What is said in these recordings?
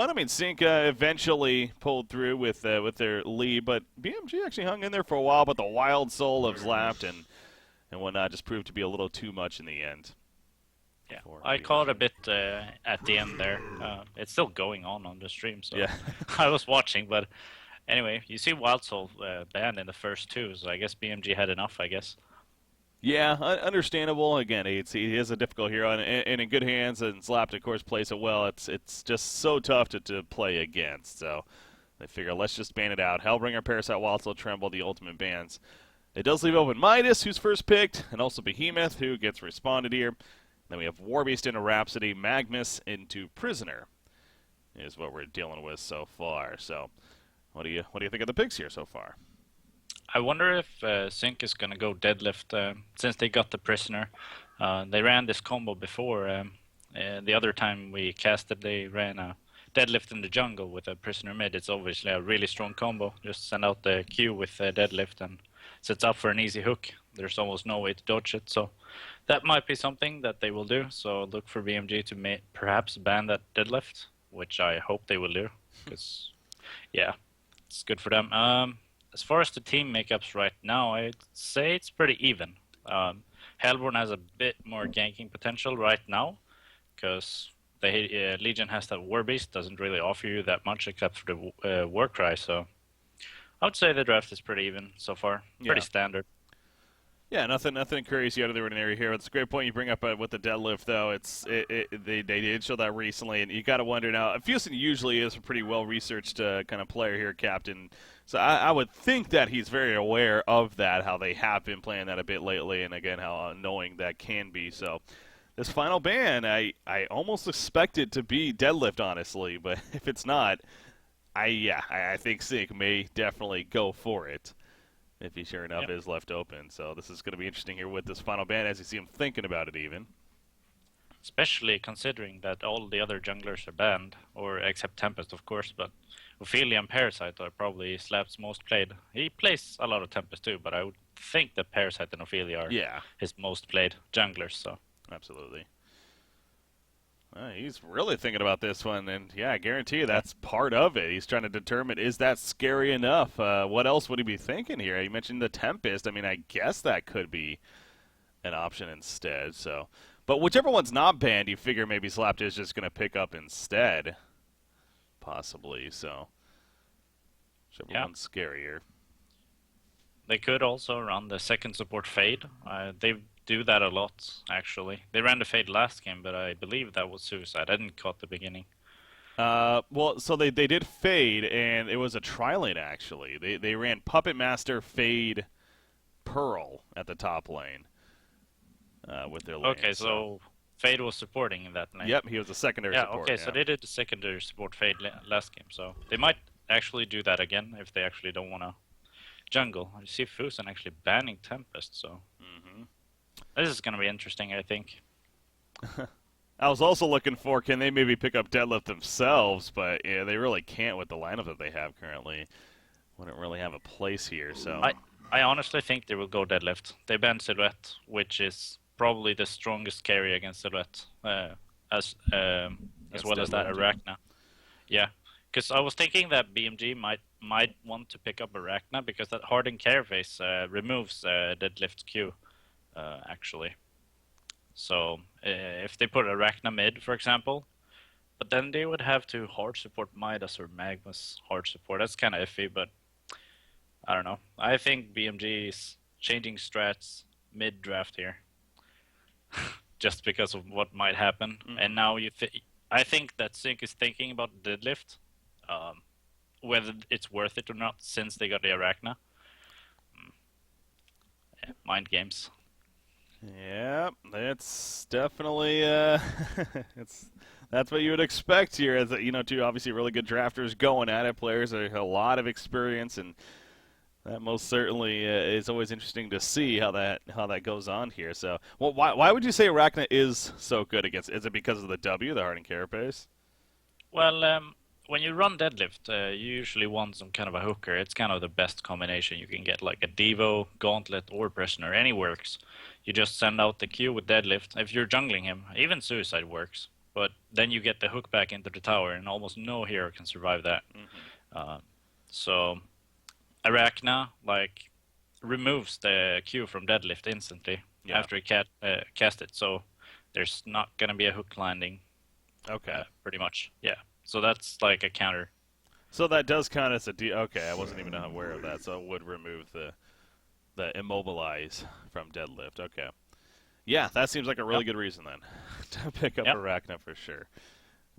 Well, I mean, Cinca eventually pulled through with their lead, but BMG actually hung in there for a while. But the wild soul of Zlapt and whatnot just proved to be a little too much in the end Yeah, for I caught a BMG. bit at the end there. It's still going on the stream, so Yeah, I was watching. But anyway, you see Wild Soul banned in the first two, so I guess BMG had enough. I guess. yeah, understandable. Again, he is a difficult hero, and in good hands, and Zlapt, of course, plays it well. It's just so tough to play against. So they figure, let's just ban it out. Hellbringer, Parasite, Wild Soul, Tremble, the ultimate bans. It does leave open Midas, who's first picked, and also Behemoth, who gets responded here. Then we have Warbeast into Rhapsody, Magnus into Prisoner, is what we're dealing with so far. So, what do you think of the picks here so far? I wonder if Sync is gonna go deadlift since they got the prisoner. They ran this combo before. The other time we casted, they ran a deadlift in the jungle with a prisoner mid. It's obviously a really strong combo. Just send out the Q with deadlift and sets up for an easy hook. There's almost no way to dodge it. So that might be something that they will do. So look for BMG to perhaps ban that deadlift, which I hope they will do. Because, yeah, it's good for them. As far as the team makeups right now, I'd say it's pretty even. Hellborn has a bit more ganking potential right now because the Legion has that Warbeast, doesn't really offer you that much except for the Warcry. So I would say the draft is pretty even so far. Pretty Yeah. standard. Yeah, nothing crazy out of the ordinary here. It's a great point you bring up with the deadlift, though. They did show that recently, and you got to wonder now. Fusen usually is a pretty well researched kind of player here, Captain. So I would think that he's very aware of that, how they have been playing that a bit lately, and again how annoying that can be. So this final ban, I almost expect it to be deadlift, honestly, but if it's not, I think Sig may definitely go for it if he sure enough Yeah. is left open. So this is going to be interesting here with this final ban as you see him thinking about it even. Especially considering that all the other junglers are banned, or except Tempest, of course, but Ophelia and Parasite are probably Slap's most played. He plays a lot of Tempest too, but I would think that Parasite and Ophelia are Yeah, his most played junglers, so. absolutely. He's really thinking about this one, and yeah, I guarantee you Yeah. that's part of it. He's trying to determine, is that scary enough? What else would he be thinking here? You mentioned the Tempest. I mean, I guess that could be an option instead. So, but whichever one's not banned, you figure maybe Slapped is just going to pick up instead, possibly. So, whichever Yeah. one's scarier. They could also run the second support Fade. They do that a lot, actually. They ran the Fade last game, but I believe that was Suicide. I didn't caught the beginning. Well, so they did Fade, and it was a tri-lane, actually. They ran Puppet Master, Fade, Pearl at the top lane with their lane. Okay, so Fade was supporting in that lane. Yep, he was a secondary Yeah, support. okay, so they did the secondary support Fade last game, so they might actually do that again if they actually don't want to jungle. I see Fusen actually banning Tempest, so hmm this is going to be interesting, I think. I was also looking for, can they maybe pick up Deadlift themselves, but yeah, they really can't with the lineup that they have currently. Wouldn't really have a place here, so. I honestly think they will go deadlift. They banned Silhouette, which is probably the strongest carry against Silhouette, as That's well as that Deadlift, Arachna. Yeah, because I was thinking that BMG might want to pick up Arachna because that hardened carapace removes deadlift Q, actually. So if they put Arachna mid, for example, but then they would have to hard support Midas or Magma's hard support. That's kind of iffy, but I don't know. I think BMG is changing strats mid draft here, just because of what might happen. And now I think that Sync is thinking about deadlift, whether it's worth it or not, since they got the Arachna. Yeah, mind games. Yeah, that's definitely that's what you would expect here. As two obviously really good drafters going at it, players that have a lot of experience, and that most certainly is always interesting to see how that goes on here. So, well, why would you say Arachna is so good against? Is it because of the W, the hardened carapace? Well, when you run deadlift, you usually want some kind of a hooker. It's kind of the best combination you can get, like a Devo, Gauntlet, or Prisoner. Any works. You just send out the Q with deadlift. If you're jungling him, even Suicide works. but then you get the hook back into the tower, and almost no hero can survive that. Mm-hmm. So Arachna removes the Q from deadlift instantly after he cast it. So there's not gonna be a hook landing. Okay. Pretty much. Yeah. So that's like a counter. So that does count as a okay, I wasn't even aware of that. So it would remove the immobilize from deadlift. Okay. Yeah, that seems like a really good reason then to pick up Arachna for sure.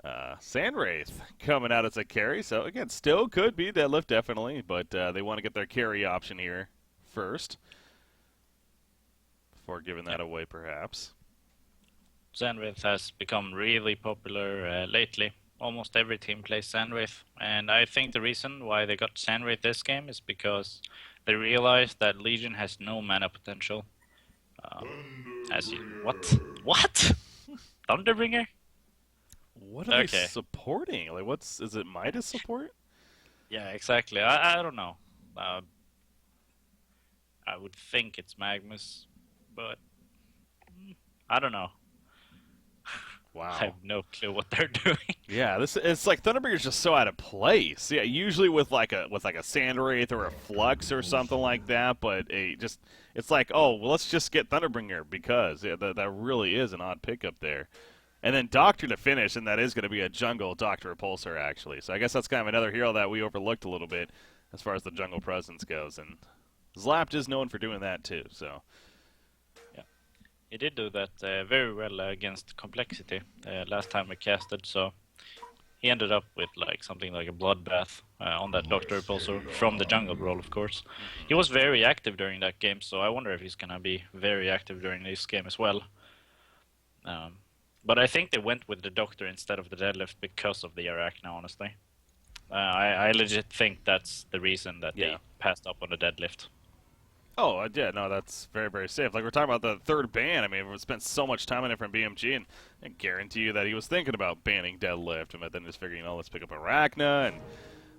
Sandwraith coming out as a carry. So again, still could be deadlift definitely, but they want to get their carry option here first before giving that away perhaps. Sandwraith has become really popular lately. Almost every team plays Sandwraith, and I think the reason why they got Sandwraith this game is because they realized that Legion has no mana potential. What? Thunderbringer? What are they supporting? Like, is it Midas support? Yeah, exactly. I don't know. I would think it's Magnus, but I don't know. Wow. I have no clue what they're doing. Yeah, it's like Thunderbringer's just so out of place. Yeah, usually with like a Sandwraith or a Flux or something like that, but it's like, oh, well, let's just get Thunderbringer because that really is an odd pickup there. And then Doctor to finish, and that is going to be a jungle Doctor Repulsor actually. So I guess that's kind of another hero that we overlooked a little bit as far as the jungle presence goes, and Zlapt is known for doing that too. So. He did do that very well against Complexity last time we casted, so he ended up with something like a bloodbath on that Doctor Repulsor from the jungle role, of course. He was very active during that game, so I wonder if he's gonna be very active during this game as well. But I think they went with the Doctor instead of the deadlift because of the Arachna, honestly. I legit think that's the reason that they passed up on the deadlift. Oh, yeah, no, that's very, very safe. Like, we're talking about the third ban. I mean, we spent so much time on it from BMG, and I guarantee you that he was thinking about banning deadlift, but then just figuring, let's pick up Arachna, and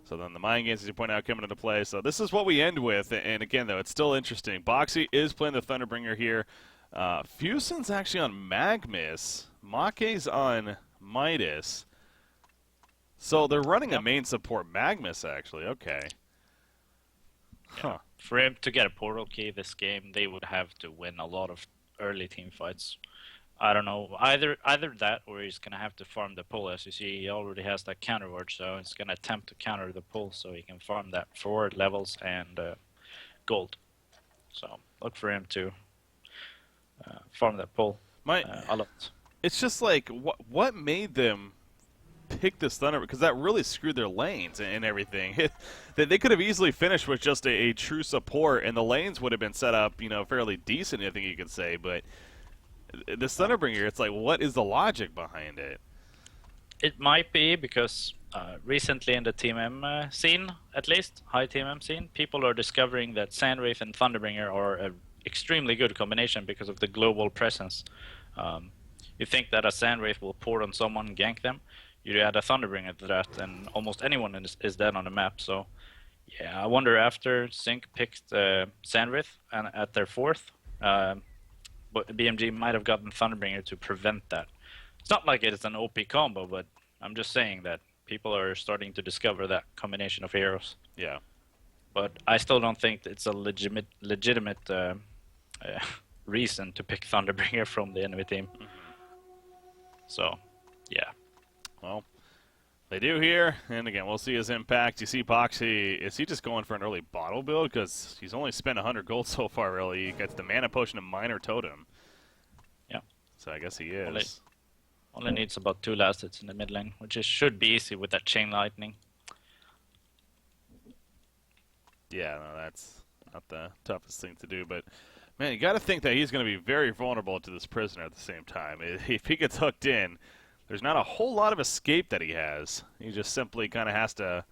so then the mind games, as you point out, coming into play. So this is what we end with, and again, though, it's still interesting. Boxy is playing the Thunderbringer here. Fusion's actually on Magnus. Make's on Midas. So they're running a main support Magnus, actually. Okay. Huh. For him to get a portal key this game, they would have to win a lot of early team fights. I don't know, either that or he's gonna have to farm the pull. As you see, he already has that counter ward, so he's gonna attempt to counter the pull so he can farm that forward levels and gold. So look for him to farm that pull a lot. It's just like what made them pick this Thunder, because that really screwed their lanes and everything. They could have easily finished with just a true support, and the lanes would have been set up, fairly decent, I think you could say. But this Thunderbringer, it's like, what is the logic behind it? It might be because recently in the Team M scene, at least, high Team M scene, people are discovering that Sandwraith and Thunderbringer are an extremely good combination because of the global presence. You think that a Sandwraith will port on someone and gank them, you add a Thunderbringer to that, and almost anyone is dead on the map. So, yeah, I wonder after Sync picked Sandwraith and at their fourth, but BMG might have gotten Thunderbringer to prevent that. It's not like it's an OP combo, but I'm just saying that people are starting to discover that combination of heroes. Yeah. But I still don't think it's a legitimate reason to pick Thunderbringer from the enemy team. Mm-hmm. So, yeah. Well, they do here, and again, we'll see his impact. You see Boxy, is he just going for an early bottle build? Because he's only spent 100 gold so far, really. He gets the mana potion and minor totem. Yeah. So I guess he is. Only needs about 2 last hits in the mid lane, which should be easy with that chain lightning. Yeah, no, that's not the toughest thing to do, but man, you got to think that he's going to be very vulnerable to this prisoner at the same time. If he gets hooked in, there's not a whole lot of escape that he has. He just simply kind of has to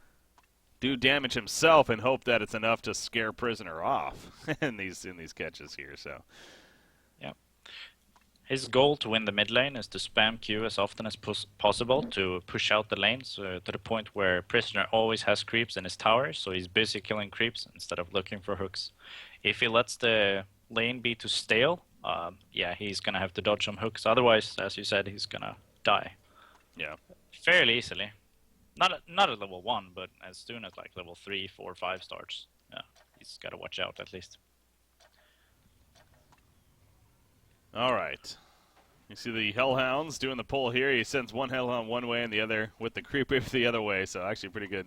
do damage himself and hope that it's enough to scare prisoner off in these catches here. So, yeah, his goal to win the mid lane is to spam Q as often as possible to push out the lanes to the point where prisoner always has creeps in his tower, so he's busy killing creeps instead of looking for hooks. If he lets the lane be too stale, yeah, he's gonna have to dodge some hooks. Otherwise, as you said, he's gonna die. Yeah. fairly easily. Not at level 1, but as soon as like level 3, 4, 5 starts, yeah, he's got to watch out at least. All right. You see the Hellhounds doing the pull here. He sends one Hellhound one way and the other with the creep wave the other way. So actually pretty good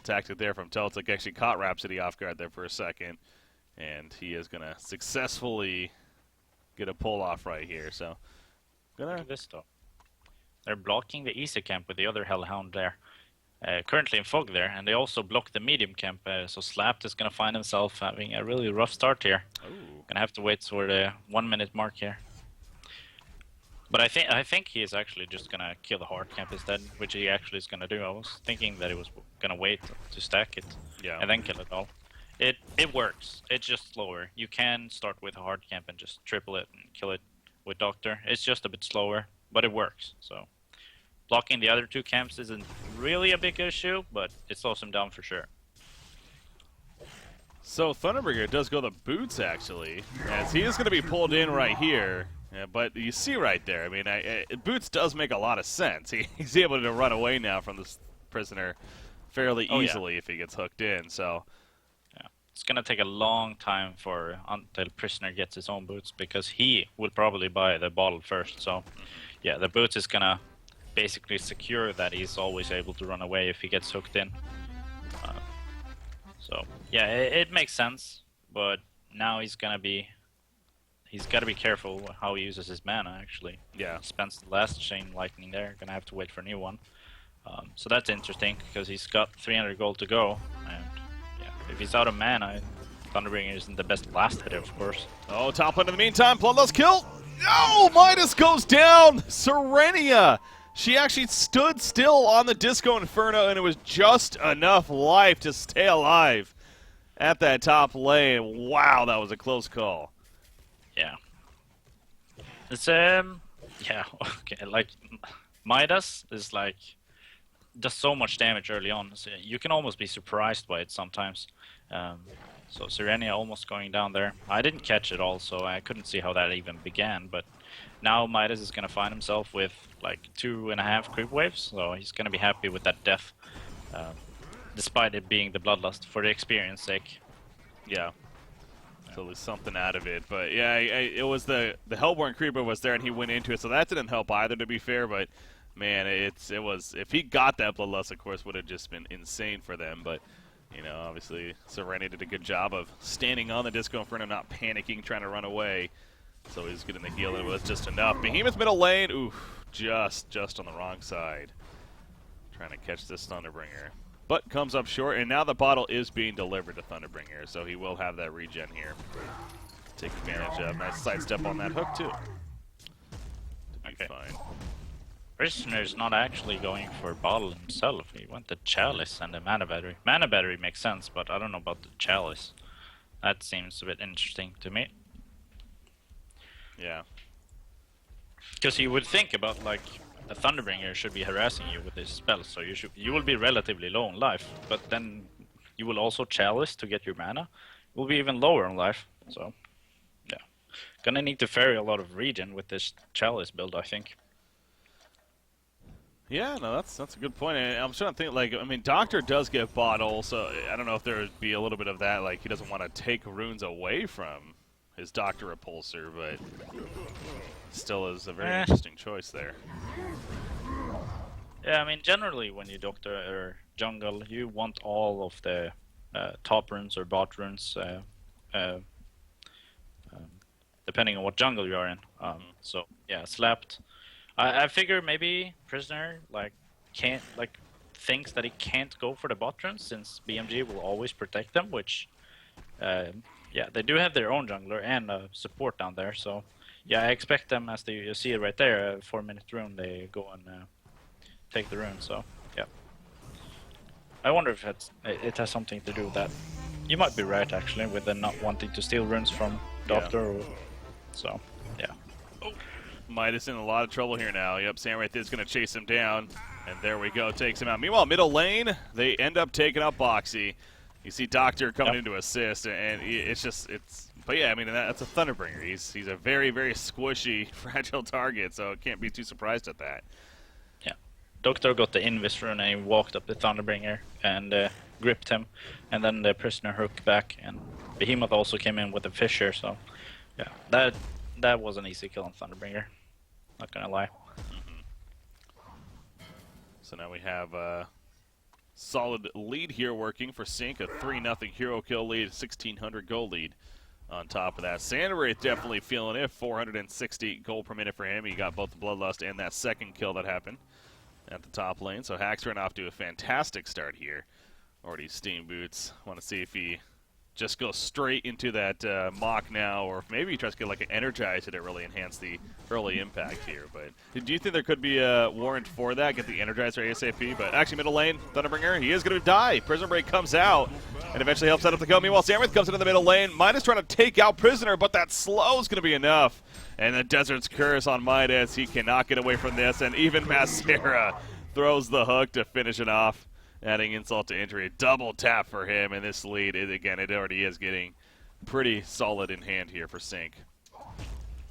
tactic there from Teltic. Actually caught Rhapsody off guard there for a second. And he is going to successfully get a pull off right here. So Look at this though. They're blocking the easy camp with the other Hellhound there. Currently in fog there, and they also block the medium camp, so Slapped is going to find himself having a really rough start here. Ooh. Gonna have to wait for the 1 minute mark here. But I think he is actually just gonna kill the hard camp instead, which he actually is gonna do. I was thinking that he was gonna wait to stack it, and then kill it all. It works. It's just slower. You can start with a hard camp and just triple it and kill it with Doctor. It's just a bit slower, but it works. So blocking the other 2 camps isn't really a big issue, but it slows him down for sure. So Thunderbringer does go the boots, actually, as he is going to be pulled in right here. Yeah, but you see right there, I mean, boots does make a lot of sense. He's able to run away now from this prisoner fairly easily if he gets hooked in. So yeah, it's going to take a long time until prisoner gets his own boots, because he will probably buy the bottle first. So yeah, the boots is going to basically secure that he's always able to run away if he gets hooked in. So yeah, it makes sense, but now he's got to be careful how he uses his mana. Actually, yeah, he spends the last chain lightning there. Gonna have to wait for a new one. So that's interesting because he's got 300 gold to go, and yeah, if he's out of mana, Thunderbringer isn't the best last hitter, of course. Oh, top lane in the meantime, Bloodlust kill. No, Midas goes down. Serenia. She actually stood still on the Disco Inferno, and it was just enough life to stay alive at that top lane. Wow, that was a close call. Yeah. It's yeah, okay. Like Midas is like does so much damage early on. So you can almost be surprised by it sometimes. So Serenia almost going down there. I didn't catch it all, so I couldn't see how that even began, but now Midas is going to find himself with like 2.5 creep waves, so he's going to be happy with that death, despite it being the Bloodlust, for the experience sake. Yeah. So there's something out of it, but yeah, it was the Hellborn Creeper was there and he went into it, so that didn't help either, to be fair. But man, it was, if he got that Bloodlust, of course, would have just been insane for them. But you know, obviously Serenia did a good job of standing on the Disco Inferno, not panicking, trying to run away. So he's getting the heal, and it was just enough. Behemoth middle lane, oof, just on the wrong side, trying to catch this Thunderbringer. But comes up short, and now the bottle is being delivered to Thunderbringer, so he will have that regen here. Take advantage of. Nice sidestep on that hook, too. Okay. Fine. Prisoner's not actually going for bottle himself. He went the Chalice and the Mana Battery. Mana Battery makes sense, but I don't know about the Chalice. That seems a bit interesting to me. Yeah. Because you would think about, like, a Thunderbringer should be harassing you with his spells, so you will be relatively low in life, but then you will also Chalice to get your mana. You will be even lower in life, so yeah. Gonna need to ferry a lot of regen with this Chalice build, I think. Yeah, no, that's a good point. And I'm trying to think, like, I mean, Doctor does get bottle, so I don't know if there would be a little bit of that, like, he doesn't want to take runes away from his Doctor Repulsor, but still is a very interesting choice there. Yeah, I mean, generally when you Doctor or jungle, you want all of the top runes or bot runes, depending on what jungle you are in. So yeah, Slapped. I figure maybe Prisoner thinks that he can't go for the bot runes since BMG will always protect them, which yeah, they do have their own jungler and support down there, so yeah, I expect them, as you see it right there, 4-minute rune, they go and take the rune, so yeah. I wonder if it has something to do with that. You might be right, actually, with them not wanting to steal runes from Doctor, so yeah. Oh, Midas in a lot of trouble here now. Yep, Sam right there is going to chase him down, and there we go, takes him out. Meanwhile, middle lane, they end up taking up Boxy. You see Doctor coming in to assist, and but yeah, I mean, that's a Thunderbringer. He's a very, very squishy, fragile target, so can't be too surprised at that. Doctor got the Invis rune and he walked up the Thunderbringer and gripped him, and then the prisoner hooked back, and Behemoth also came in with a Fissure, so yeah, that was an easy kill on Thunderbringer. Not gonna lie. So now we have a solid lead here working for Sync, a 3-0 hero kill lead, 1,600 gold lead on top of that. Sandwraith definitely feeling it, 460 gold per minute for him. He got both the Bloodlust and that second kill that happened at the top lane. So Hack's ran off to a fantastic start here. Already Steam Boots. Want to see if he just goes straight into that Mach now, or if maybe he tries to get like an Energizer to really enhance the early impact here. But do you think there could be a warrant for that? Get the Energizer ASAP? But actually, middle lane, Thunderbringer, he is going to die. Prisoner Break comes out and eventually helps set up the kill. Meanwhile, Sandwraith comes into the middle lane. Midas trying to take out Prisoner, but that slow is going to be enough. And the Desert's Curse on Midas. He cannot get away from this. And even Masera throws the hook to finish it off, adding insult to injury. A double tap for him, and this lead, again, it already is getting pretty solid in hand here for Sync.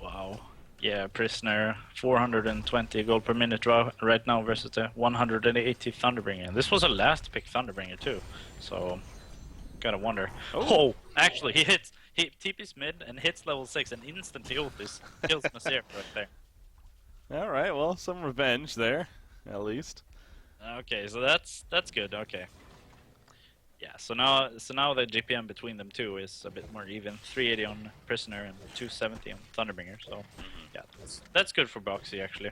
Wow. Yeah, Prisoner, 420 gold per minute right now versus the 180 Thunderbringer. This was a last pick Thunderbringer too, so gotta wonder. Oh, actually, he TP's mid and hits level 6 and instantly ultis. Kills Masera right there. All right, well, some revenge there, at least. Okay, so that's good. Okay. Yeah, so now the GPM between them two is a bit more even. 380 on Prisoner and 270 on Thunderbringer. So yeah, that's good for Boxy actually.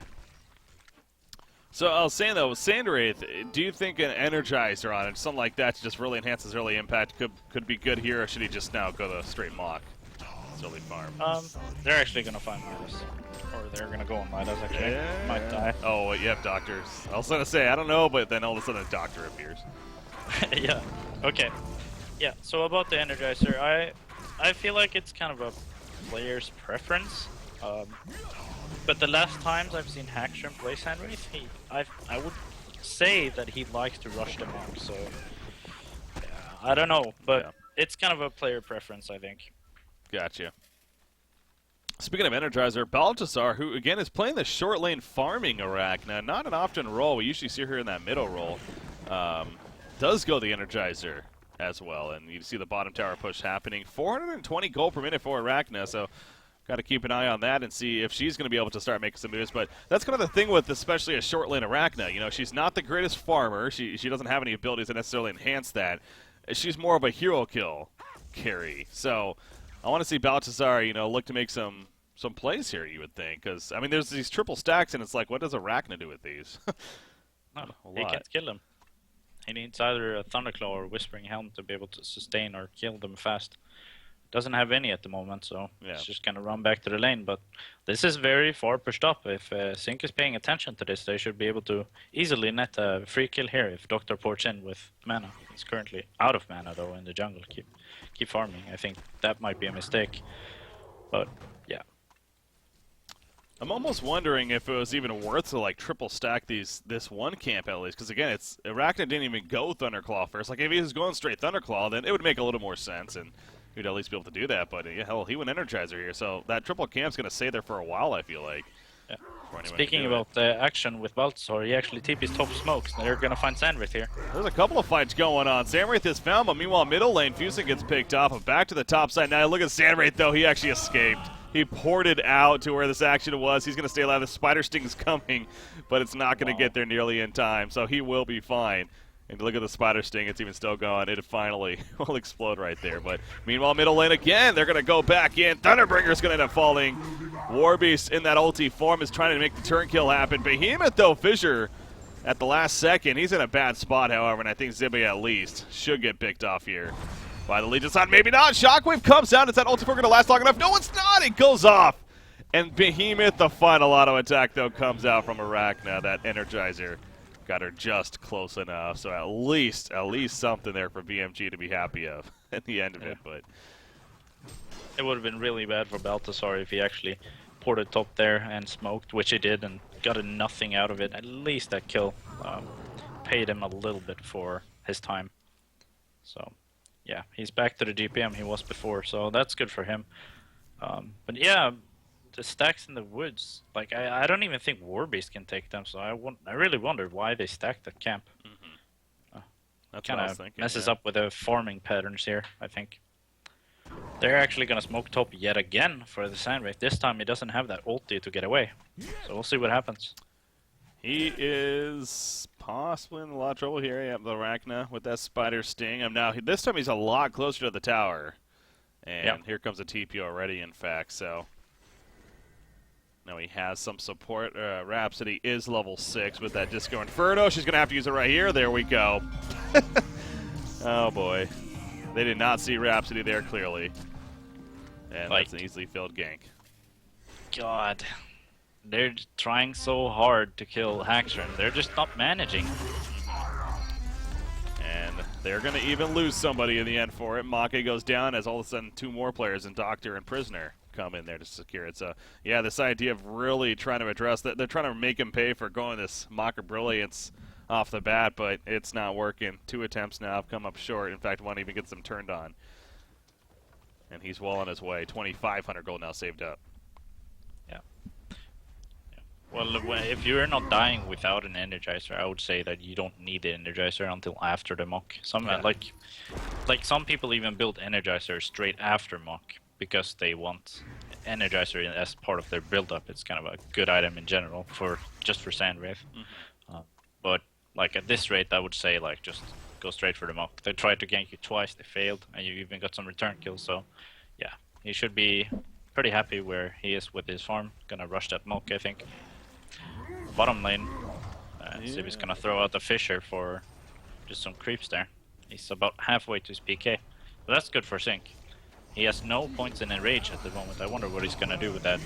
So I was saying though, with Sandwraith, do you think an Energizer on it, something like that, to just really enhance his early impact, could be good here, or should he just now go the straight Mach? Early farm. They're actually gonna find Midas, or they're gonna go on Midas actually. Yeah. Might die. Oh, you have doctors. I was gonna say I don't know, but then all of a sudden a doctor appears. Yeah. Okay. Yeah. So about the Energizer, I feel like it's kind of a player's preference. But the last times I've seen Hackstrom play Sandwraith, I would say that he likes to rush them on. So yeah, I don't know, but it's kind of a player preference, I think. Gotcha. Speaking of Energizer, Balthazar, who again is playing the short lane farming Arachna, not an often role. We usually see her in that middle role. Does go the Energizer as well, and you see the bottom tower push happening. 420 gold per minute for Arachna, so got to keep an eye on that and see if she's going to be able to start making some moves. But that's kind of the thing with especially a short lane Arachna. You know, she's not the greatest farmer. She doesn't have any abilities that necessarily enhance that. She's more of a hero kill carry. So I want to see Balthazar, you know, look to make some plays here, you would think. Because, I mean, there's these triple stacks, and it's like, what does Arachna do with these? He can't kill them. He needs either a Thunderclaw or Whispering Helm to be able to sustain or kill them fast. Doesn't have any at the moment, so it's just going to run back to the lane. But this is very far pushed up. If Sync is paying attention to this, they should be able to easily net a free kill here if Doctor ports in with mana. He's currently out of mana, though, in the jungle. Keep farming. I think that might be a mistake. But, yeah. I'm almost wondering if it was even worth to like triple stack this one camp at least, because again, it's Arachna didn't even go Thunderclaw first. Like if he was going straight Thunderclaw, then it would make a little more sense, and he'd at least be able to do that. But yeah, hell, he went Energizer here, so that triple camp's gonna stay there for a while. I feel like. Yeah. Speaking about the action with Balthazar, he actually TP's top smokes. They're gonna find Sandwraith here. There's a couple of fights going on. Sandwraith is found, but meanwhile, middle lane, Fusen gets picked off. And back to the top side now. Look at Sandwraith though; he actually escaped. He ported out to where this action was. He's going to stay alive. The Spider Sting's coming, but it's not going to get there nearly in time, so he will be fine. And look at the Spider Sting. It's even still going. It finally will explode right there. But meanwhile, middle lane again. They're going to go back in. Thunderbringer's going to end up falling. Warbeast in that ulti form is trying to make the turn kill happen. Behemoth, though, Fissure at the last second. He's in a bad spot, however, and I think Zibby at least should get picked off here by the Legion side. Maybe not. Shockwave comes out. Is that ulti going to last long enough? No, it's not. It goes off. And Behemoth, the final auto attack, though, comes out from Arachna. That Energizer got her just close enough. So at least something there for BMG to be happy of at the end of it. But it would have been really bad for Balthazar if he actually ported top there and smoked, which he did, and got a nothing out of it. At least that kill paid him a little bit for his time. So yeah, he's back to the GPM he was before, so that's good for him. But yeah, the stacks in the woods, like I don't even think Warbeast can take them. So I really wonder why they stacked that camp. That's what Kind I was of thinking. messes Yeah. up with the farming patterns here, I think. They're actually gonna smoke top yet again for the Sandwraith. This time he doesn't have that ulti to get away. So we'll see what happens. He is possibly in a lot of trouble here. Yeah, the Arachna with that spider sting. This time he's a lot closer to the tower. And Yep. here comes a TP already, in fact, so now he has some support. Rhapsody is level 6 with that Disco Inferno. She's going to have to use it right here. There we go. Oh, boy. They did not see Rhapsody there clearly. And Like, that's an easily filled gank. God. They're trying so hard to kill Haxron. They're just not managing. And they're going to even lose somebody in the end for it. Make goes down as all of a sudden 2 more players in Doctor and Prisoner come in there to secure it. So, yeah, this idea of really trying to address that. They're trying to make him pay for going this Maka Brilliance off the bat, but it's not working. 2 attempts now have come up short. In fact, one even gets them turned on. And he's well on his way. 2,500 gold now saved up. Yeah. Well, if you're not dying without an Energizer, I would say that you don't need the Energizer until after the mock. Like some people even build Energizer straight after mock because they want Energizer as part of their build-up. It's kind of a good item in general just for Sandwraith. But like at this rate, I would say like just go straight for the mock. They tried to gank you twice, they failed, and you even got some return kills. So yeah, he should be pretty happy where he is with his farm. Gonna rush that mock, I think. Bottom lane, see if he's gonna throw out the Fissure for just some creeps there. He's about halfway to his PK, but that's good for Sync. He has no points in Enrage at the moment. I wonder what he's gonna do with that.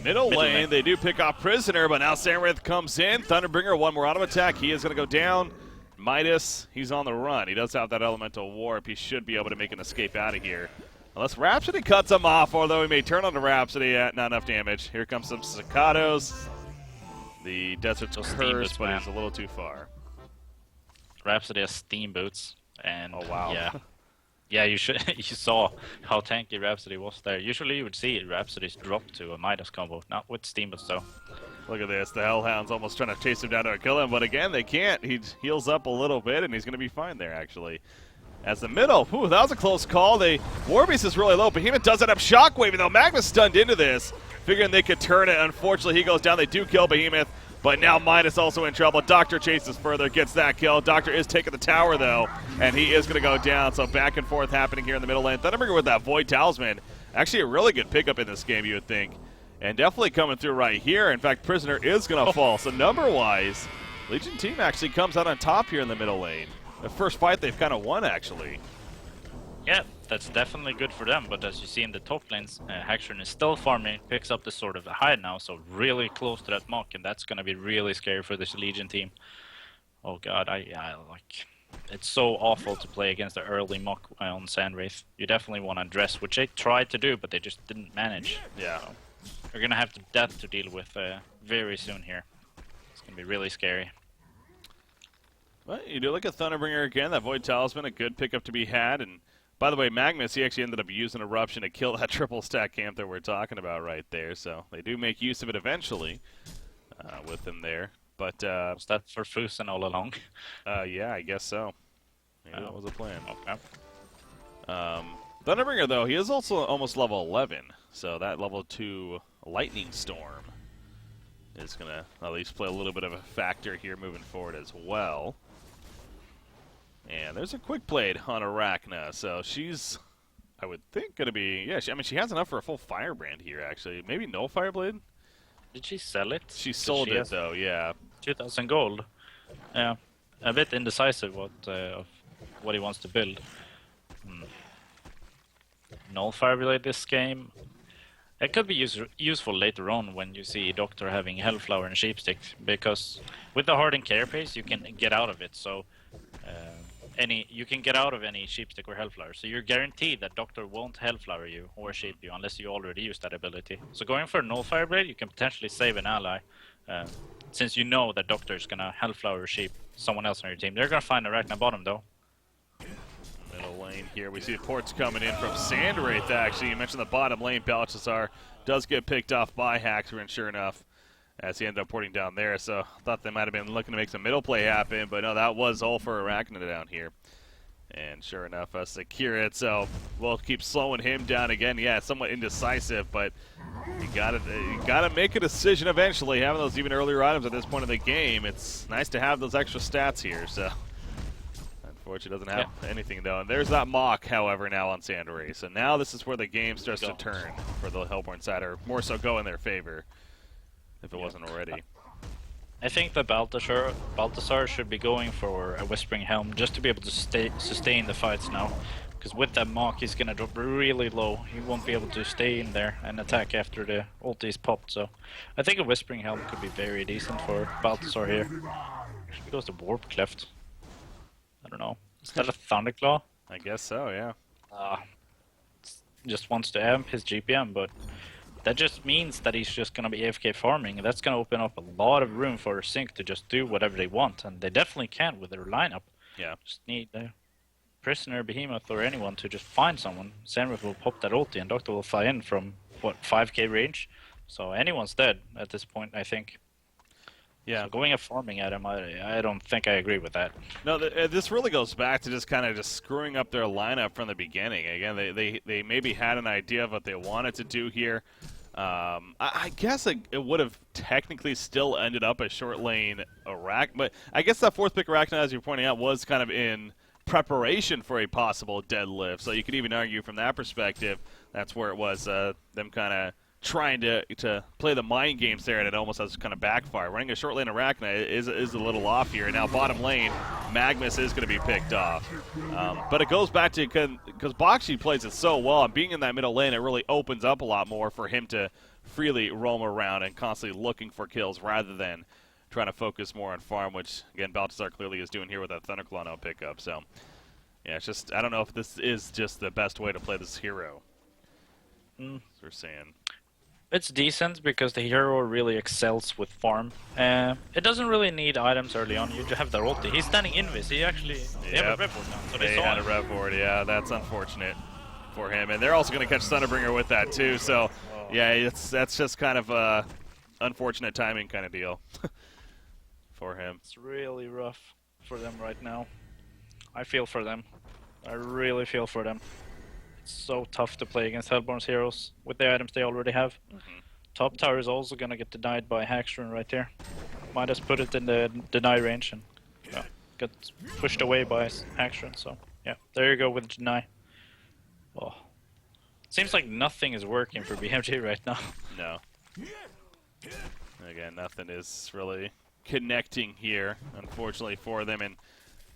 Middle lane, they do pick off Prisoner, but now Sandwraith comes in. Thunderbringer, one more auto attack. He is going to go down. Midas, he's on the run. He does have that Elemental Warp. He should be able to make an escape out of here. Unless Rhapsody cuts him off, although he may turn on the Rhapsody at not enough damage. Here comes some Staccatos. The Desert's cursed, but he's a little too far. Rhapsody has Steam Boots, and oh wow, yeah. Yeah, you saw how tanky Rhapsody was there. Usually you would see Rhapsody's drop to a Midas combo, not with Steamboats though. Look at this, the Hellhound's almost trying to chase him down to kill him, but again, they can't. He heals up a little bit, and he's going to be fine there, actually. As the middle, that was a close call. Warbeast is really low. Behemoth does end up shockwaving, though. Magma's stunned into this, figuring they could turn it. Unfortunately, he goes down. They do kill Behemoth. But now Midas also in trouble. Doctor chases further, gets that kill. Doctor is taking the tower, though, and he is going to go down. So back and forth happening here in the middle lane. Thunderbringer with that Void Talisman. Actually a really good pickup in this game, you would think. And definitely coming through right here. In fact, Prisoner is going to fall. So number-wise, Legion team actually comes out on top here in the middle lane. The first fight they've kind of won, actually. Yeah, that's definitely good for them, but as you see in the top lanes, Haxron is still farming, picks up the Sword of the Hide now, so really close to that mock, and that's going to be really scary for this Legion team. Oh god, it's so awful to play against the early mock on Sandwraith. You definitely want to address, which they tried to do, but they just didn't manage. Yeah. So you're going to have that to deal with very soon here. It's going to be really scary. Well, you do look at Thunderbringer again, that Void Talisman, a good pickup to be had, and by the way, Magnus, he actually ended up using Eruption to kill that triple stack camp that we're talking about right there. So they do make use of it eventually with him there. But was that for Fusen all along? yeah, I guess so. Maybe that was a plan. Okay. Thunderbringer, though, he is also almost level 11. So that level 2 Lightning Storm is going to at least play a little bit of a factor here moving forward as well. And there's a quick blade on Arachna, so she's, I would think, going to be, yeah, she has enough for a full Firebrand here, actually. Maybe no Fireblade? Did she sell it? She sold it, though, yeah. 2,000 gold. Yeah, a bit indecisive of what he wants to build. No Fireblade this game. It could be useful later on when you see Doctor having Hellflower and Sheepstick, because with the Hardened Carapace you can get out of it, so you can get out of any Sheepstick or Hellflower, so you're guaranteed that Doctor won't Hellflower you or Sheep you unless you already use that ability. So going for no Fireblade, you can potentially save an ally, since you know that Doctor is gonna Hellflower or Sheep someone else on your team. They're gonna find Arachna bottom though. Middle lane lane here. We see the ports coming in from Sandwraith, actually. You mentioned the bottom lane. Balthazar does get picked off by Haxer, and sure enough, as he ended up porting down there. So I thought they might have been looking to make some middle play happen, but no, that was all for Arachna down here. And sure enough, secure it. So we'll keep slowing him down again. Yeah, somewhat indecisive, but you gotta make a decision eventually. Having those even earlier items at this point in the game, it's nice to have those extra stats here. So unfortunately, doesn't have anything though. And there's that mock, however, now on Sandwraith. So now this is where the game starts to turn for the Hellborn side, or more so go in their favor, if it wasn't already. I think that Balthazar should be going for a Whispering Helm just to be able to sustain the fights now. Because with that mock, he's going to drop really low. He won't be able to stay in there and attack after the ulti is popped. So I think a Whispering Helm could be very decent for Balthazar here. He goes to Warp Cleft. I don't know. Is that a Thunderclaw? I guess so, yeah. Just wants to amp his GPM, but that just means that he's just going to be AFK farming, and that's going to open up a lot of room for Sync to just do whatever they want, and they definitely can with their lineup. Yeah. Just need a Prisoner, Behemoth, or anyone to just find someone. Sandwraith will pop that ulti, and Doctor will fly in from, what, 5k range? So anyone's dead at this point, I think. Yeah. So going at farming at him, I don't think I agree with that. No, this really goes back to just kind of just screwing up their lineup from the beginning. Again, they maybe had an idea of what they wanted to do here. I guess it would have technically still ended up a short lane Arachna, but I guess that fourth pick Arachna, as you're pointing out, was kind of in preparation for a possible deadlift. So you could even argue from that perspective, that's where it was them kind of trying to play the mind games there, and it almost has kind of backfire. Running a short lane Arachna is a little off here. Now bottom lane, Magnus is going to be picked off. But it goes back to, because Bakshi plays it so well, and being in that middle lane, it really opens up a lot more for him to freely roam around and constantly looking for kills rather than trying to focus more on farm, which, again, Balthazar clearly is doing here with that Thunderclaw no pickup. So, yeah, it's just, I don't know if this is just the best way to play this hero. As we're saying. It's decent because the hero really excels with farm. It doesn't really need items early on. You have the ulti. He's standing invis. They have a rev board now. So they had a rev board. Yeah, that's unfortunate for him. And they're also going to catch Thunderbringer with that too. So, yeah, that's just kind of a unfortunate timing kind of deal for him. It's really rough for them right now. I feel for them. I really feel for them. So tough to play against Hellborn's heroes with the items they already have. Top tower is also gonna get denied by Haxrun right there. Might just put it in the deny range and get pushed away by Haxrun. So yeah, there you go with deny. Oh, seems like nothing is working for BMG right now. No. Again, nothing is really connecting here, unfortunately for them. And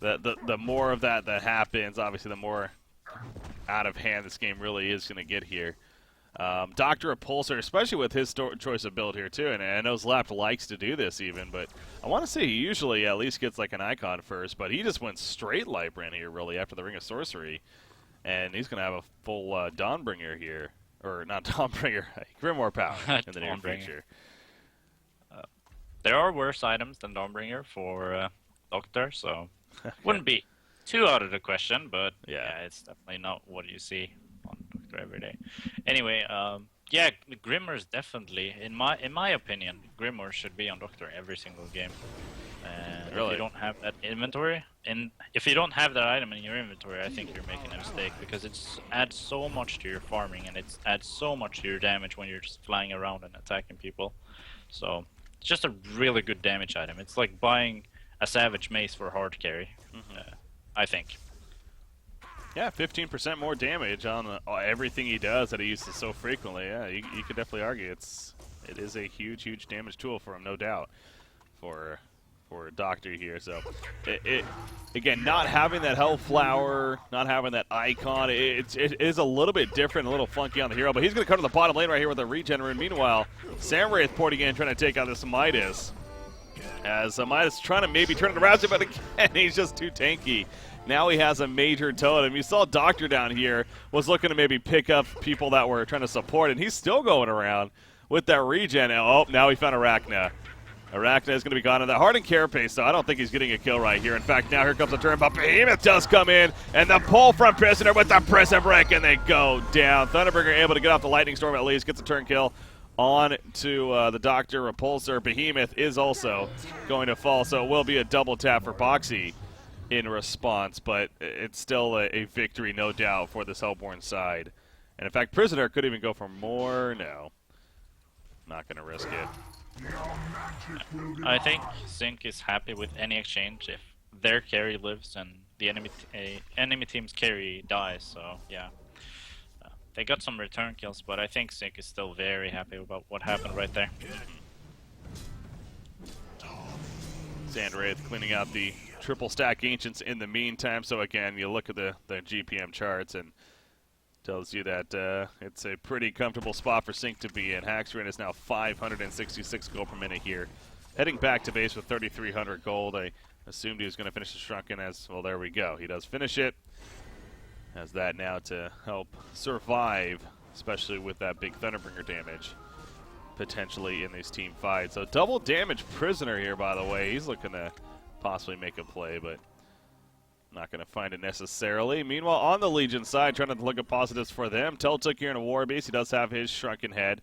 the more of that happens, obviously, the more out of hand this game really is going to get here. Dr. Repulsor, especially with his choice of build here too, and I know Zlap likes to do this even, but I want to say he usually at least gets like an icon first, but he just went straight Lightbrand here really after the Ring of Sorcery, and he's going to have a full Dawnbringer here, or not Dawnbringer, Grimoire Power in the near future. There are worse items than Dawnbringer for Doctor, so wouldn't be too out of the question, but yeah, it's definitely not what you see on Doctor every day. Anyway, yeah, Grimoires definitely, in my opinion, Grimoire should be on Doctor every single game. And if you don't have that inventory, and if you don't have that item in your inventory, I think you're making a mistake, because it adds so much to your farming, and it adds so much to your damage when you're just flying around and attacking people. So it's just a really good damage item. It's like buying a Savage Mace for hard carry. I think. Yeah, 15% more damage on everything he does that he uses so frequently. Yeah, you could definitely argue it is a huge damage tool for him, no doubt, for Doctor here. So, again, not having that Hellflower, not having that icon, it is a little bit different, a little funky on the hero. But he's going to come to the bottom lane right here with a regen rune. Meanwhile, Sandwraith porting in, trying to take out this Midas. As Midas trying to maybe turn it around, but again, he's just too tanky. Now he has a major totem. You saw Doctor down here was looking to maybe pick up people that were trying to support, and he's still going around with that regen. Oh, now he found Arachna. Arachna is going to be gone on that Hardened Carapace, so I don't think he's getting a kill right here. In fact, now here comes the turn, but Behemoth does come in, and the pull from Prisoner with the Prison Break, and they go down. Thunderbringer able to get off the Lightning Storm at least, gets a turn kill on to the Doctor. Repulsor. Behemoth is also going to fall, so it will be a double tap for Boxy in response, but it's still a victory, no doubt, for this Hellborn side. And in fact, Prisoner could even go for more. No, not going to risk it. I think Sync is happy with any exchange if their carry lives and the enemy team's carry dies. So yeah, they got some return kills, but I think Sync is still very happy about what happened right there. Sandwraith cleaning out the triple stack Ancients in the meantime. So again, you look at the GPM charts and tells you that it's a pretty comfortable spot for Sync to be in. Haxrin is now 566 gold per minute here. Heading back to base with 3,300 gold. I assumed he was going to finish the Shrunken as, well, there we go. He does finish it. Has that now to help survive, especially with that big Thunderbringer damage potentially in these team fights. So double damage Prisoner here, by the way. He's looking to possibly make a play, but not going to find it necessarily. Meanwhile, on the Legion side, trying to look at positives for them. Teltook here in a war base. He does have his Shrunken Head.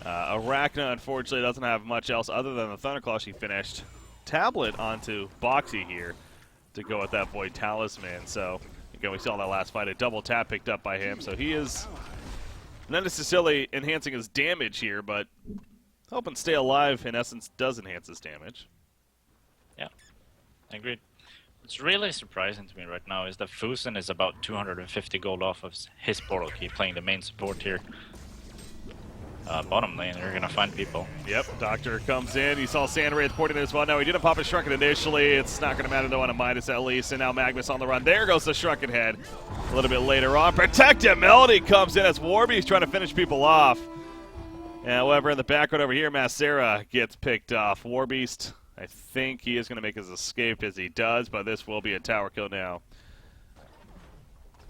Arachna, unfortunately, doesn't have much else other than the Thunderclaw she finished. Tablet onto Boxy here to go with that Void Talisman. So, again, we saw that last fight. A double tap picked up by him. So he is not necessarily enhancing his damage here, but helping stay alive, in essence, does enhance his damage. Yeah, agreed. What's really surprising to me right now is that Fusen is about 250 gold off of his portal key, playing the main support here. Bottom lane, they're gonna find people. Yep, Doctor comes in. You saw Sandwraith porting as well. No, he didn't pop his Shrunken initially. It's not gonna matter though on a Midas at least. And now Magnus on the run. There goes the Shrunken Head. A little bit later on. Protect him! Melody comes in as Warby's trying to finish people off. However, in the background over here, Macera gets picked off. Warbeast, I think he is going to make his escape as he does, but this will be a tower kill now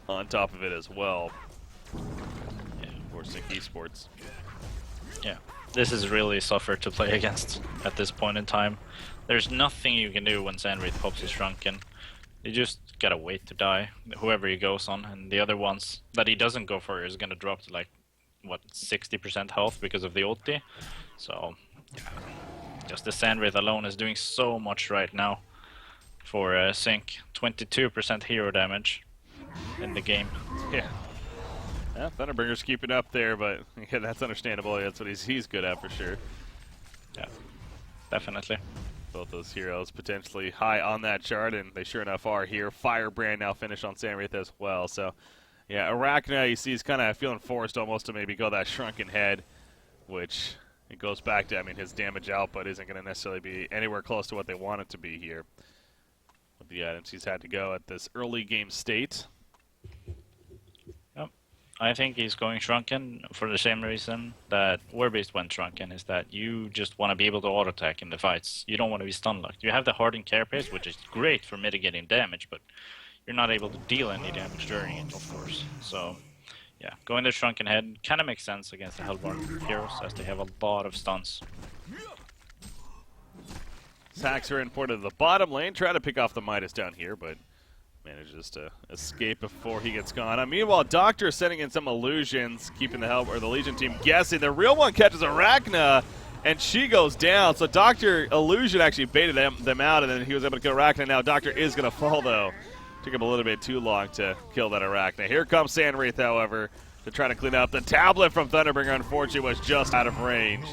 on top of it as well. Yeah, for Sync Esports. Yeah, this is really suffer to play against at this point in time. There's nothing you can do when Sandwraith pops his Shrunken. You just gotta wait to die, whoever he goes on, and the other ones that he doesn't go for is gonna drop to like, what, 60% health because of the ulti. So, yeah. Just the Sandwraith alone is doing so much right now for Sync. 22% hero damage in the game. Yeah. Yeah, Thunderbringer's keeping up there, but yeah, that's understandable. That's what he's good at for sure. Yeah, definitely. Both those heroes potentially high on that chart, and they sure enough are here. Firebrand now finished on Sandwraith as well. So, yeah, Arachna, you see, he's kind of feeling forced almost to maybe go that Shrunken Head, which it goes back to, I mean, his damage output isn't going to necessarily be anywhere close to what they want it to be here with the items he's had to go at this early game state. I think he's going Shrunken for the same reason that Warbeast went Shrunken, is that you just want to be able to auto-attack in the fights. You don't want to be stun-locked. You have the Hardened Carapace, which is great for mitigating damage, but you're not able to deal any damage during it, of course. So, yeah, going the Shrunken Head kind of makes sense against the Hellborn heroes, as they have a lot of stuns. Saxer imported to the bottom lane, trying to pick off the Midas down here, but manages to escape before he gets gone. Meanwhile, Doctor sending in some illusions, keeping the Legion team guessing. The real one catches Arachna, and she goes down. So Doctor illusion actually baited them out, and then he was able to kill Arachna. Now Doctor is going to fall, though. Took him a little bit too long to kill that Arachna. Here comes Sandwraith, however, to try to clean up. The tablet from Thunderbringer, unfortunately, was just out of range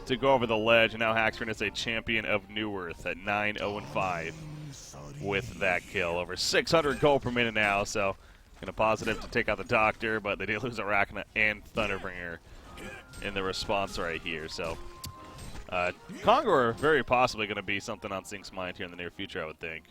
to go over the ledge. And now Haxrin is a champion of New Earth at 9-0-5. With that kill. Over 600 gold per minute now, so kind of positive to take out the Doctor, but they did lose Arachna and Thunderbringer in the response right here. So Congo are very possibly going to be something on Sync's mind here in the near future, I would think.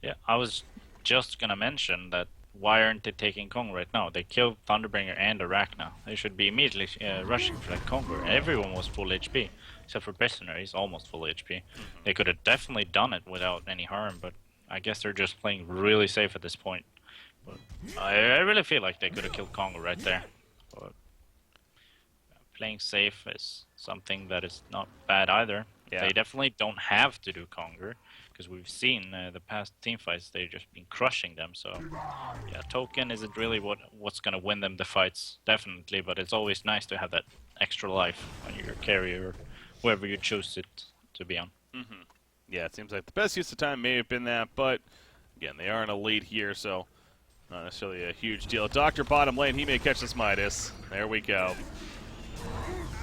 Yeah, I was just going to mention that why aren't they taking Kong right now? They killed Thunderbringer and Arachna. They should be immediately rushing for that Congo. Everyone was full HP, except for Prisoner. He's almost full HP. They could have definitely done it without any harm, but I guess they're just playing really safe at this point. But I really feel like they could have killed Congo right there. But playing safe is something that is not bad either. They definitely don't have to do Conger, because we've seen the past team fights, they've just been crushing them. So yeah, token isn't really what's gonna win them the fights, definitely. But it's always nice to have that extra life when you're carrier or whoever you choose it to be on. Mm-hmm. Yeah, it seems like the best use of time may have been that, but again, they are in a lead here, so not necessarily a huge deal. Doctor bottom lane, he may catch this Midas. There we go.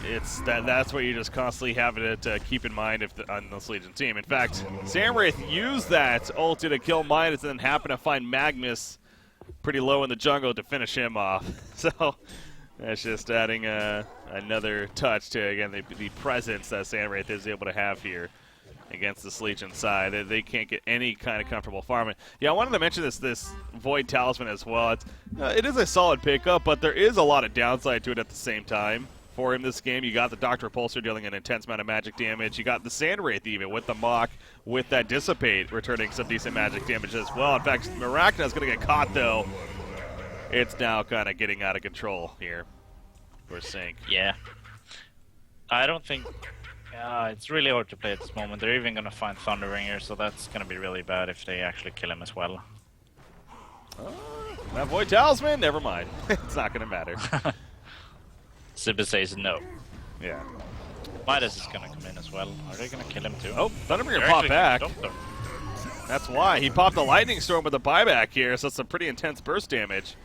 It's that's what you just constantly have to keep in mind on this Legion team. In fact, Samwraith used that ulti to kill Midas and then happened to find Magnus pretty low in the jungle to finish him off. So that's just adding another touch to, again, the presence that Samwraith is able to have here against this Legion side. They can't get any kind of comfortable farming. Yeah, I wanted to mention this Void Talisman as well. It is a solid pickup, but there is a lot of downside to it at the same time. For him this game, you got the Dr. Repulsor dealing an intense amount of magic damage. You got the Sandwraith even with the Mock, with that Dissipate returning some decent magic damage as well. In fact, Maracna's going to get caught though. It's now kind of getting out of control here for Sync. Yeah. I don't think... it's really hard to play at this moment. They're even going to find Thunderringer, so that's going to be really bad if they actually kill him as well. That Void Talisman? Never mind. It's not going to matter. Sibba says no. Yeah. Midas is going to come in as well. Are they going to kill him too? Oh, Thunderbringer popped back. That's why. He popped the Lightning Storm with a buyback here, so it's some pretty intense burst damage.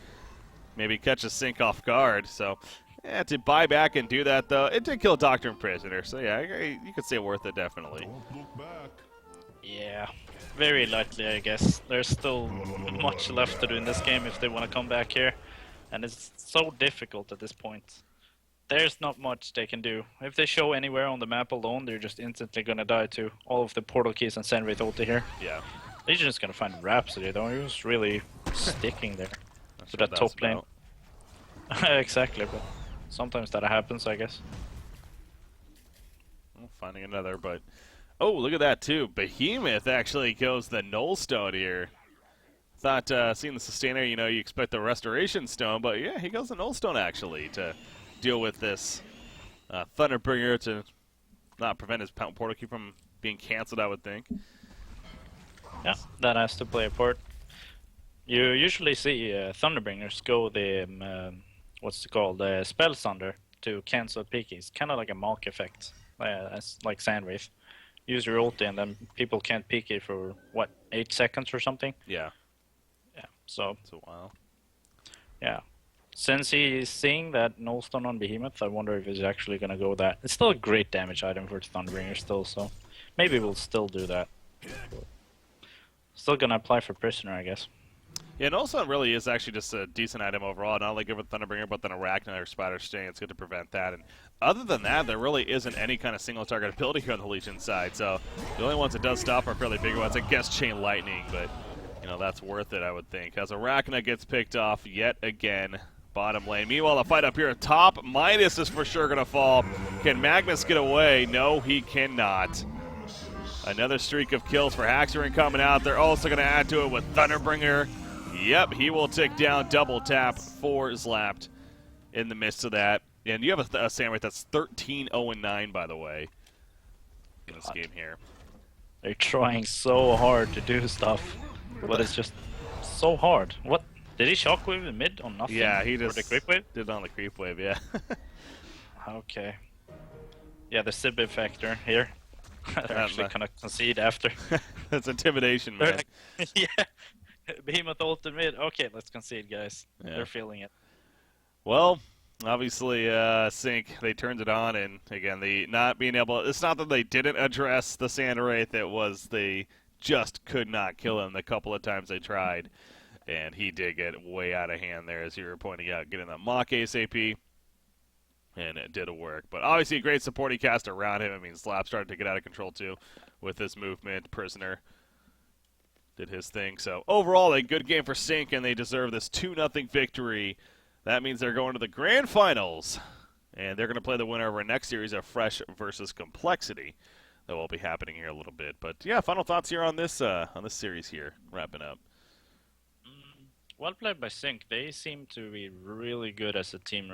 Maybe catch a Sync off guard, so... Yeah, to buy back and do that, though, it did kill Doctor and Prisoner, so yeah, you could say worth it, definitely. Yeah, very likely, I guess. There's still much left to do in this game if they want to come back here, and it's so difficult at this point. There's not much they can do. If they show anywhere on the map alone, they're just instantly going to die to all of the portal keys and Sandwraith ulti here. Yeah. They're just going to find Rhapsody, though. He was really sticking there to that top lane. Exactly, but sometimes that happens, I guess. Well, finding another, but... Oh, look at that, too. Behemoth actually goes the Null Stone here. Thought, seeing the Sustainer, you know, you expect the Restoration Stone, but yeah, he goes the Null Stone, actually, to deal with this Thunderbringer to not prevent his portal key from being canceled, I would think. Yeah, that has to play a part. You usually see Thunderbringers go the, what's it called, Spell Thunder to cancel pickies. Kind of like a Mock effect, like Sandwraith. Use your ulti and then people can't pick it for, what, 8 seconds or something? Yeah. Yeah, so... It's a while. Yeah. Since he's seeing that Null Stone on Behemoth, I wonder if he's actually going to go that. It's still a great damage item for Thunderbringer still, so maybe we'll still do that. Still going to apply for Prisoner, I guess. Yeah, Null Stone really is actually just a decent item overall. Not only good with Thunderbringer, but then Arachna or Spider Sting. It's good to prevent that. And other than that, there really isn't any kind of single target ability here on the Legion side. So the only ones it does stop are fairly big ones. I guess Chain Lightning, but you know that's worth it, I would think. As Arachna gets picked off yet again, bottom lane. Meanwhile, the fight up here at top, Midas is for sure going to fall. Can Magnus get away? No, he cannot. Another streak of kills for Haxorn coming out. They're also going to add to it with Thunderbringer. Yep, he will tick down, double tap for Zlapt in the midst of that. And you have a Sandwraith that's 13-0-9, by the way, in this game here. They're trying so hard to do stuff, but it's just so hard. What? Did he shockwave in mid on nothing? Yeah, he just the creep wave? did it on the creep wave, yeah. Okay. Yeah, the Sib factor here. They're actually gonna concede after. That's intimidation, man. Yeah. Behemoth ult in mid. Okay, let's concede, guys. Yeah. They're feeling it. Well, obviously, Sync, they turned it on, and again, the not being able... It's not that they didn't address the Sandwraith, it was they just could not kill him the couple of times they tried. And he did get way out of hand there, as you were pointing out, getting that Mock ASAP. And it did work. But obviously a great supporting cast around him. I mean, Slap started to get out of control, too, with this movement. Prisoner did his thing. So overall, a good game for Sync, and they deserve this 2-0 victory. That means they're going to the Grand Finals, and they're going to play the winner of our next series of Fresh versus Complexity. That will be happening here a little bit. But yeah, final thoughts here on this series here, wrapping up. Well played by Sync. They seem to be really good as a team